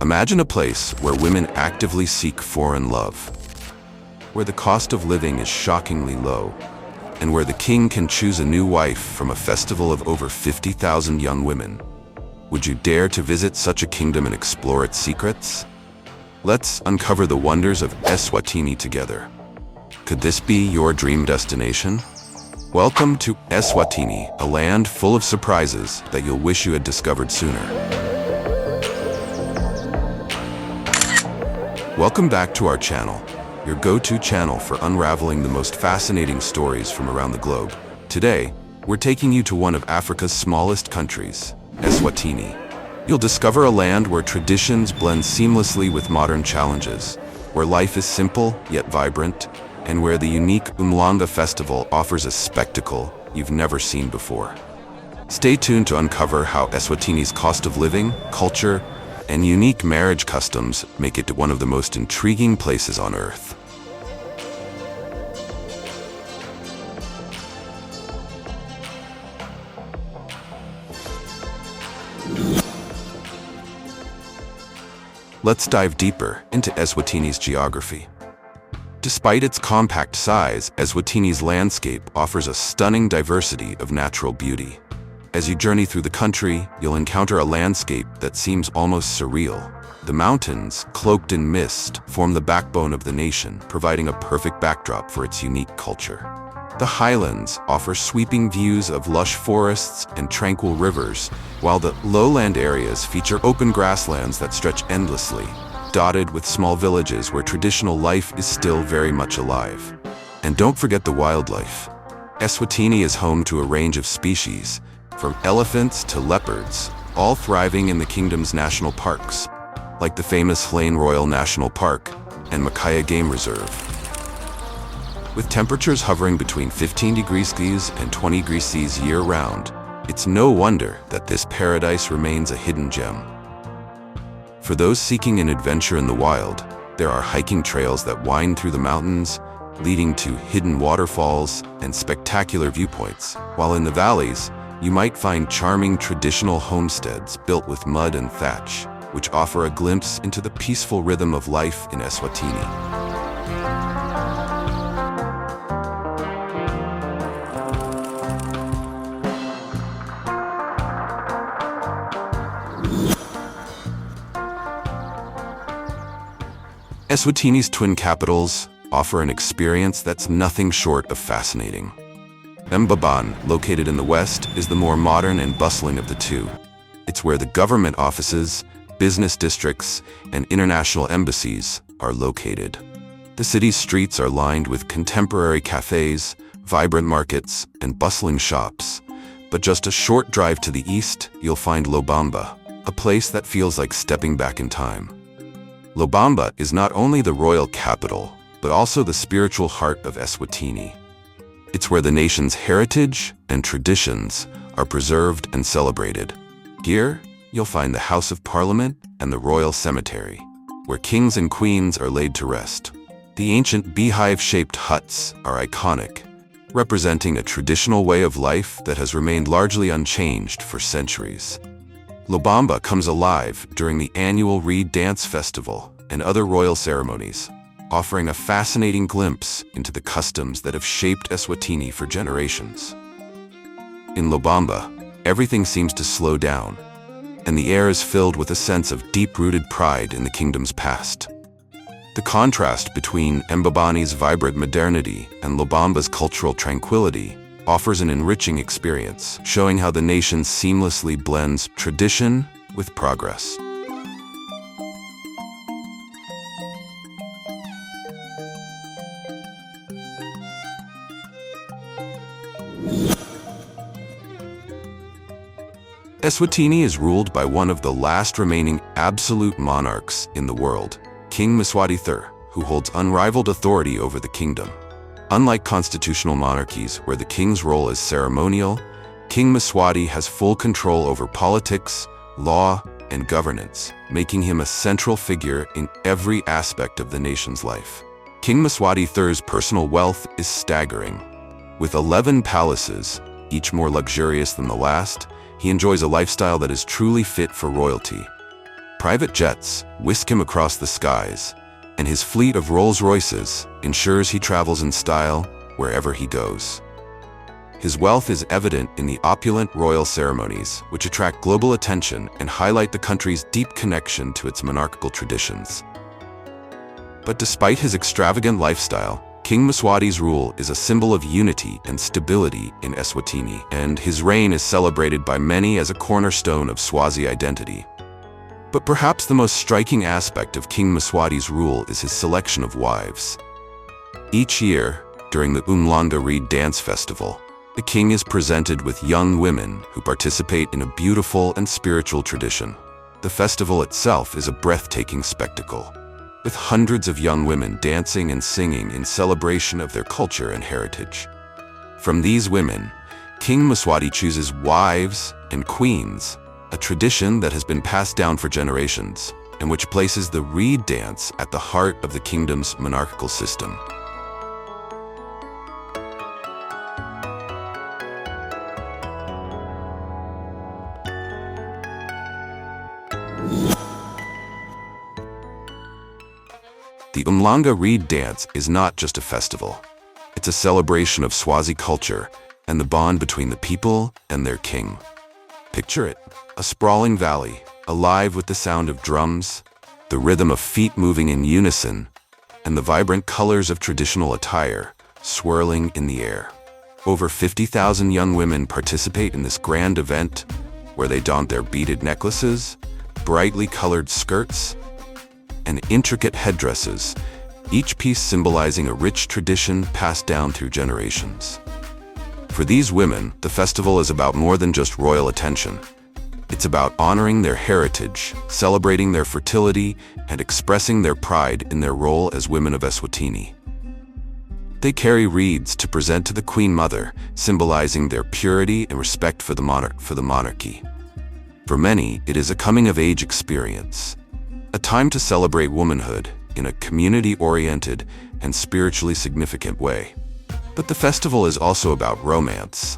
Imagine a place where women actively seek foreign love, where the cost of living is shockingly low, and where the king can choose a new wife from a festival of over 50,000 young women. Would you dare to visit such a kingdom and explore its secrets? Let's uncover the wonders of Eswatini together. Could this be your dream destination? Welcome to Eswatini, a land full of surprises that you'll wish you had discovered sooner. Welcome back to our channel, your go-to channel for unraveling the most fascinating stories from around the globe. Today, we're taking you to one of Africa's smallest countries, Eswatini. You'll discover a land where traditions blend seamlessly with modern challenges, where life is simple yet vibrant, and where the unique Umhlanga Festival offers a spectacle you've never seen before. Stay tuned to uncover how Eswatini's cost of living, culture, and unique marriage customs make it one of the most intriguing places on Earth. Let's dive deeper into Eswatini's geography. Despite its compact size, Eswatini's landscape offers a stunning diversity of natural beauty. As you journey through the country, you'll encounter a landscape that seems almost surreal. The mountains, cloaked in mist, form the backbone of the nation, providing a perfect backdrop for its unique culture. The highlands offer sweeping views of lush forests and tranquil rivers, while the lowland areas feature open grasslands that stretch endlessly, dotted with small villages where traditional life is still very much alive. And don't forget the wildlife. Eswatini is home to a range of species, from elephants to leopards, all thriving in the kingdom's national parks, like the famous Hlane Royal National Park and Makaya Game Reserve. With temperatures hovering between 15 degrees Celsius and 20 degrees Celsius year-round, it's no wonder that this paradise remains a hidden gem. For those seeking an adventure in the wild, there are hiking trails that wind through the mountains, leading to hidden waterfalls and spectacular viewpoints, while in the valleys, you might find charming traditional homesteads built with mud and thatch, which offer a glimpse into the peaceful rhythm of life in Eswatini. Eswatini's twin capitals offer an experience that's nothing short of fascinating. Mbabane, located in the west, is the more modern and bustling of the two. It's where the government offices, business districts, and international embassies are located. The city's streets are lined with contemporary cafes, vibrant markets, and bustling shops. But just a short drive to the east, you'll find Lobamba, a place that feels like stepping back in time. Lobamba is not only the royal capital, but also the spiritual heart of Eswatini. It's where the nation's heritage and traditions are preserved and celebrated. Here, you'll find the House of Parliament and the Royal Cemetery, where kings and queens are laid to rest. The ancient beehive-shaped huts are iconic, representing a traditional way of life that has remained largely unchanged for centuries. Lobamba comes alive during the annual Reed Dance Festival and other royal ceremonies, offering a fascinating glimpse into the customs that have shaped Eswatini for generations. In Lobamba, everything seems to slow down, and the air is filled with a sense of deep-rooted pride in the kingdom's past. The contrast between Mbabane's vibrant modernity and Lobamba's cultural tranquility offers an enriching experience, showing how the nation seamlessly blends tradition with progress. Eswatini is ruled by one of the last remaining absolute monarchs in the world, King Mswati III, who holds unrivaled authority over the kingdom. Unlike constitutional monarchies where the king's role is ceremonial, King Mswati has full control over politics, law, and governance, making him a central figure in every aspect of the nation's life. King Mswati III's personal wealth is staggering. With 11 palaces, each more luxurious than the last, he enjoys a lifestyle that is truly fit for royalty. Private jets whisk him across the skies, and his fleet of Rolls-Royces ensures he travels in style wherever he goes. His wealth is evident in the opulent royal ceremonies, which attract global attention and highlight the country's deep connection to its monarchical traditions. But despite his extravagant lifestyle, King Mswati's rule is a symbol of unity and stability in Eswatini, and his reign is celebrated by many as a cornerstone of Swazi identity. But perhaps the most striking aspect of King Mswati's rule is his selection of wives. Each year, during the Umhlanga Reed Dance Festival, the king is presented with young women who participate in a beautiful and spiritual tradition. The festival itself is a breathtaking spectacle, with hundreds of young women dancing and singing in celebration of their culture and heritage. From these women, King Mswati chooses wives and queens, a tradition that has been passed down for generations, and which places the reed dance at the heart of the kingdom's monarchical system. The Umhlanga Reed Dance is not just a festival. It's a celebration of Swazi culture and the bond between the people and their king. Picture it, a sprawling valley, alive with the sound of drums, the rhythm of feet moving in unison, and the vibrant colors of traditional attire swirling in the air. Over 50,000 young women participate in this grand event, where they don their beaded necklaces, brightly colored skirts, and intricate headdresses, each piece symbolizing a rich tradition passed down through generations. For these women, the festival is about more than just royal attention. It's about honoring their heritage, celebrating their fertility, and expressing their pride in their role as women of Eswatini. They carry reeds to present to the Queen Mother, symbolizing their purity and respect for the monarchy. For many, it is a coming-of-age experience, a time to celebrate womanhood in a community-oriented and spiritually significant way. But the festival is also about romance.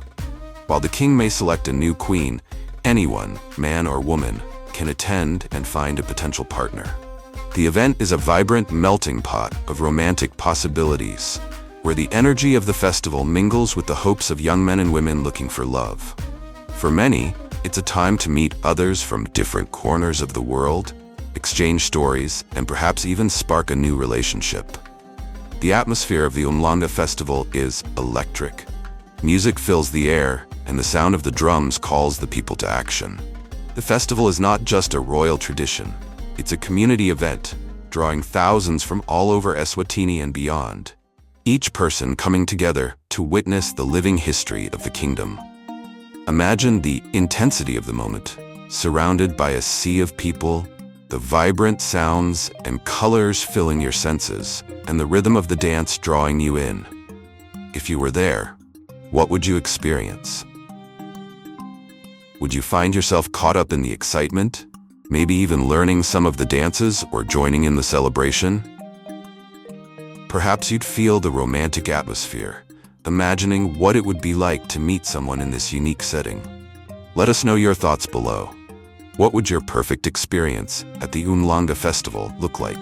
While the king may select a new queen, anyone, man or woman, can attend and find a potential partner. The event is a vibrant melting pot of romantic possibilities, where the energy of the festival mingles with the hopes of young men and women looking for love. For many, it's a time to meet others from different corners of the world, exchange stories, and perhaps even spark a new relationship. The atmosphere of the Umhlanga Festival is electric. Music fills the air, and the sound of the drums calls the people to action. The festival is not just a royal tradition. It's a community event, drawing thousands from all over Eswatini and beyond, each person coming together to witness the living history of the kingdom. Imagine the intensity of the moment, surrounded by a sea of people, the vibrant sounds and colors filling your senses, and the rhythm of the dance drawing you in. If you were there, what would you experience? Would you find yourself caught up in the excitement, maybe even learning some of the dances or joining in the celebration? Perhaps you'd feel the romantic atmosphere, imagining what it would be like to meet someone in this unique setting. Let us know your thoughts below. What would your perfect experience at the Umhlanga Festival look like?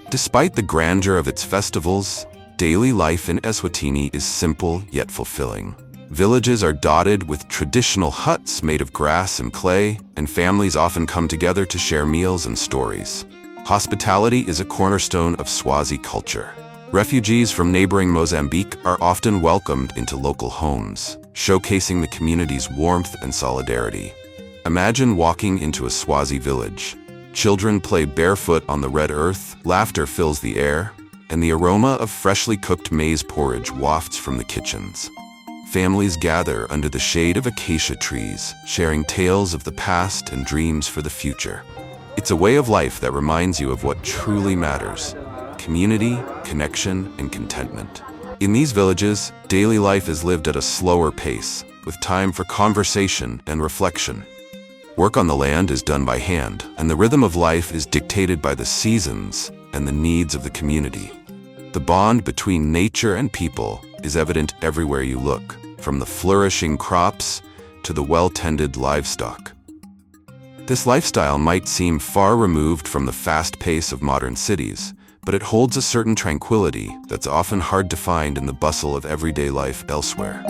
Despite the grandeur of its festivals, daily life in Eswatini is simple yet fulfilling. Villages are dotted with traditional huts made of grass and clay, and families often come together to share meals and stories. Hospitality is a cornerstone of Swazi culture. Refugees from neighboring Mozambique are often welcomed into local homes, showcasing the community's warmth and solidarity. Imagine walking into a Swazi village. Children play barefoot on the red earth, laughter fills the air, and the aroma of freshly cooked maize porridge wafts from the kitchens. Families gather under the shade of acacia trees, sharing tales of the past and dreams for the future. It's a way of life that reminds you of what truly matters: community, connection, and contentment. In these villages, daily life is lived at a slower pace, with time for conversation and reflection. Work on the land is done by hand, and the rhythm of life is dictated by the seasons and the needs of the community. The bond between nature and people is evident everywhere you look, from the flourishing crops to the well-tended livestock. This lifestyle might seem far removed from the fast pace of modern cities, but it holds a certain tranquility that's often hard to find in the bustle of everyday life elsewhere.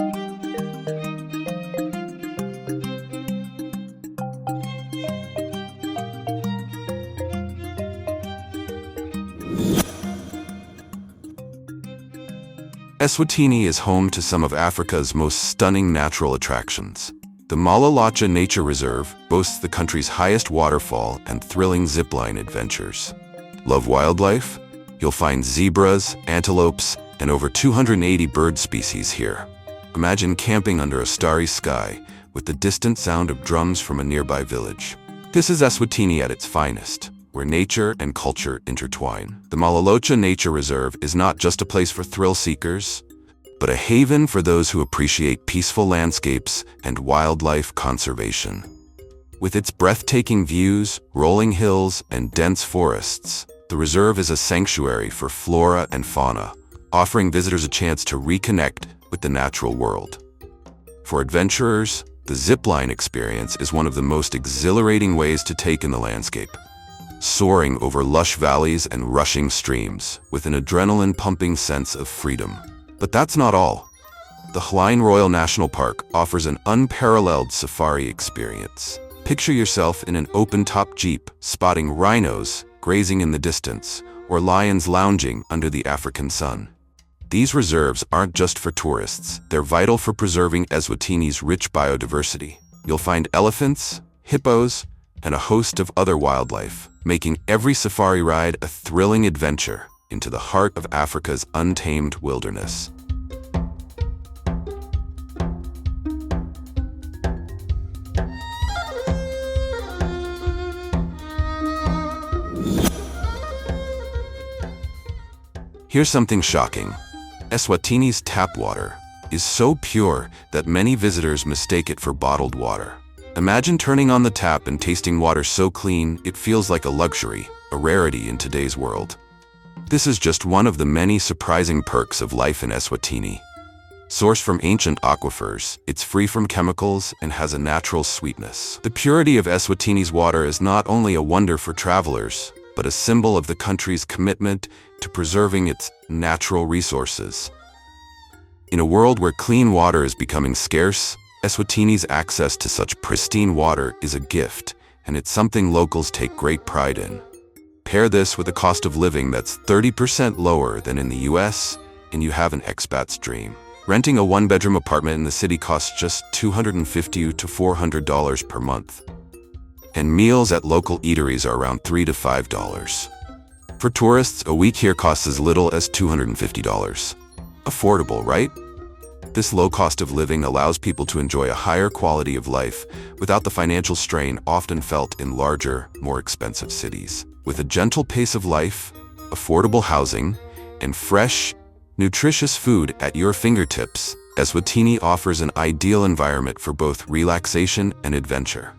Eswatini is home to some of Africa's most stunning natural attractions. The Malalacha Nature Reserve boasts the country's highest waterfall and thrilling zipline adventures. Love wildlife? You'll find zebras, antelopes, and over 280 bird species here. Imagine camping under a starry sky with the distant sound of drums from a nearby village. This is Eswatini at its finest, where nature and culture intertwine. The Malalacha Nature Reserve is not just a place for thrill seekers, but a haven for those who appreciate peaceful landscapes and wildlife conservation. With its breathtaking views, rolling hills, and dense forests, the reserve is a sanctuary for flora and fauna, offering visitors a chance to reconnect with the natural world. For adventurers, the zipline experience is one of the most exhilarating ways to take in the landscape. Soaring over lush valleys and rushing streams with an adrenaline-pumping sense of freedom. But that's not all. The Hline Royal National Park offers an unparalleled safari experience. Picture yourself in an open-top jeep, spotting rhinos grazing in the distance, or lions lounging under the African sun. These reserves aren't just for tourists, they're vital for preserving Eswatini's rich biodiversity. You'll find elephants, hippos, and a host of other wildlife, making every safari ride a thrilling adventure into the heart of Africa's untamed wilderness. Here's something shocking. Eswatini's tap water is so pure that many visitors mistake it for bottled water. Imagine turning on the tap and tasting water so clean it feels like a luxury, a rarity in today's world. This is just one of the many surprising perks of life in Eswatini. Sourced from ancient aquifers, it's free from chemicals and has a natural sweetness. The purity of Eswatini's water is not only a wonder for travelers, but a symbol of the country's commitment to preserving its natural resources. In a world where clean water is becoming scarce, Eswatini's access to such pristine water is a gift, and it's something locals take great pride in. Pair this with a cost of living that's 30% lower than in the US, and you have an expat's dream. Renting a one-bedroom apartment in the city costs just $250 to $400 per month. And meals at local eateries are around $3 to $5. For tourists, a week here costs as little as $250. Affordable, right? This low cost of living allows people to enjoy a higher quality of life without the financial strain often felt in larger, more expensive cities. With a gentle pace of life, affordable housing, and fresh, nutritious food at your fingertips, Eswatini offers an ideal environment for both relaxation and adventure.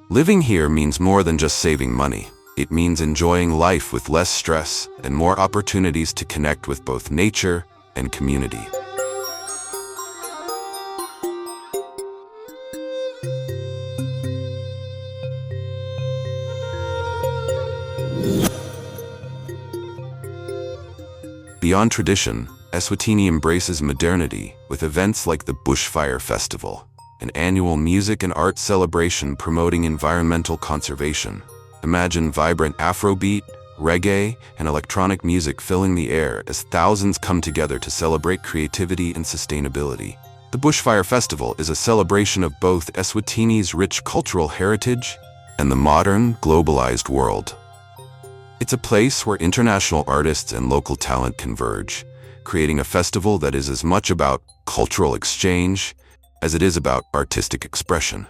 Living here means more than just saving money. It means enjoying life with less stress and more opportunities to connect with both nature and community. Beyond tradition, Eswatini embraces modernity with events like the Bushfire Festival, an annual music and art celebration promoting environmental conservation. Imagine vibrant Afrobeat, reggae, and electronic music filling the air as thousands come together to celebrate creativity and sustainability. The Bushfire Festival is a celebration of both Eswatini's rich cultural heritage and the modern, globalized world. It's a place where international artists and local talent converge, creating a festival that is as much about cultural exchange as it is about artistic expression.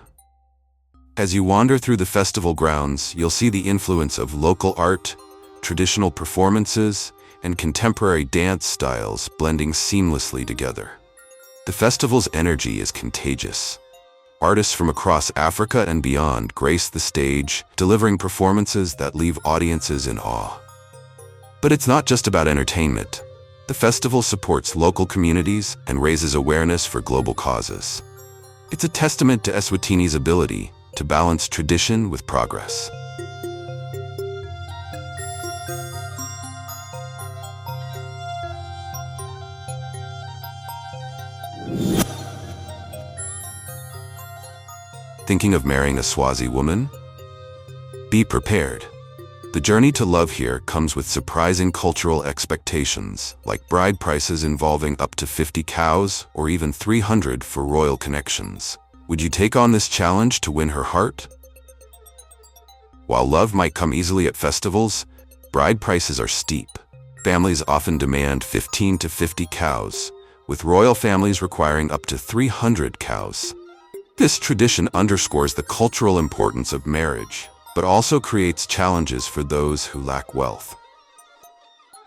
As you wander through the festival grounds, you'll see the influence of local art, traditional performances, and contemporary dance styles blending seamlessly together. The festival's energy is contagious. Artists from across Africa and beyond grace the stage, delivering performances that leave audiences in awe. But it's not just about entertainment. The festival supports local communities and raises awareness for global causes. It's a testament to Eswatini's ability to balance tradition with progress. Thinking of marrying a Swazi woman? Be prepared. The journey to love here comes with surprising cultural expectations, like bride prices involving up to 50 cows or even 300 for royal connections. Would you take on this challenge to win her heart? While love might come easily at festivals, bride prices are steep. Families often demand 15 to 50 cows, with royal families requiring up to 300 cows. This tradition underscores the cultural importance of marriage, but also creates challenges for those who lack wealth.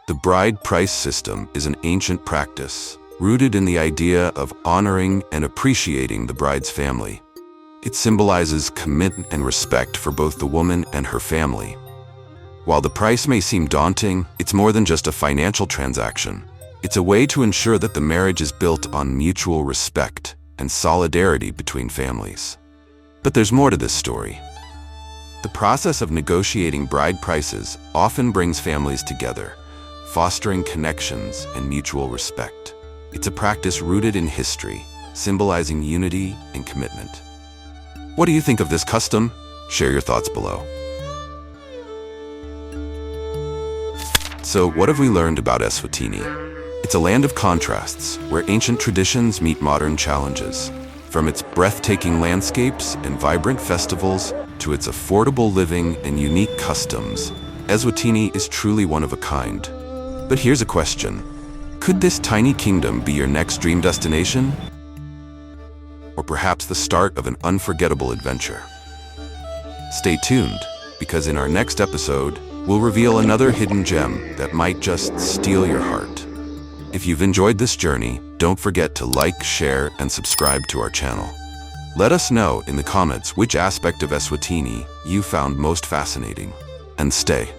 The bride price system is an ancient practice, rooted in the idea of honoring and appreciating the bride's family. It symbolizes commitment and respect for both the woman and her family. While the price may seem daunting, it's more than just a financial transaction. It's a way to ensure that the marriage is built on mutual respect and solidarity between families. But there's more to this story. The process of negotiating bride prices often brings families together, fostering connections and mutual respect. It's a practice rooted in history, symbolizing unity and commitment. What do you think of this custom? Share your thoughts below. So, what have we learned about Eswatini? It's a land of contrasts, where ancient traditions meet modern challenges. From its breathtaking landscapes and vibrant festivals to its affordable living and unique customs, Eswatini is truly one of a kind. But here's a question. Could this tiny kingdom be your next dream destination? Or perhaps the start of an unforgettable adventure? Stay tuned, because in our next episode, we'll reveal another hidden gem that might just steal your heart. If you've enjoyed this journey, don't forget to like, share, and subscribe to our channel. Let us know in the comments which aspect of Eswatini you found most fascinating. And stay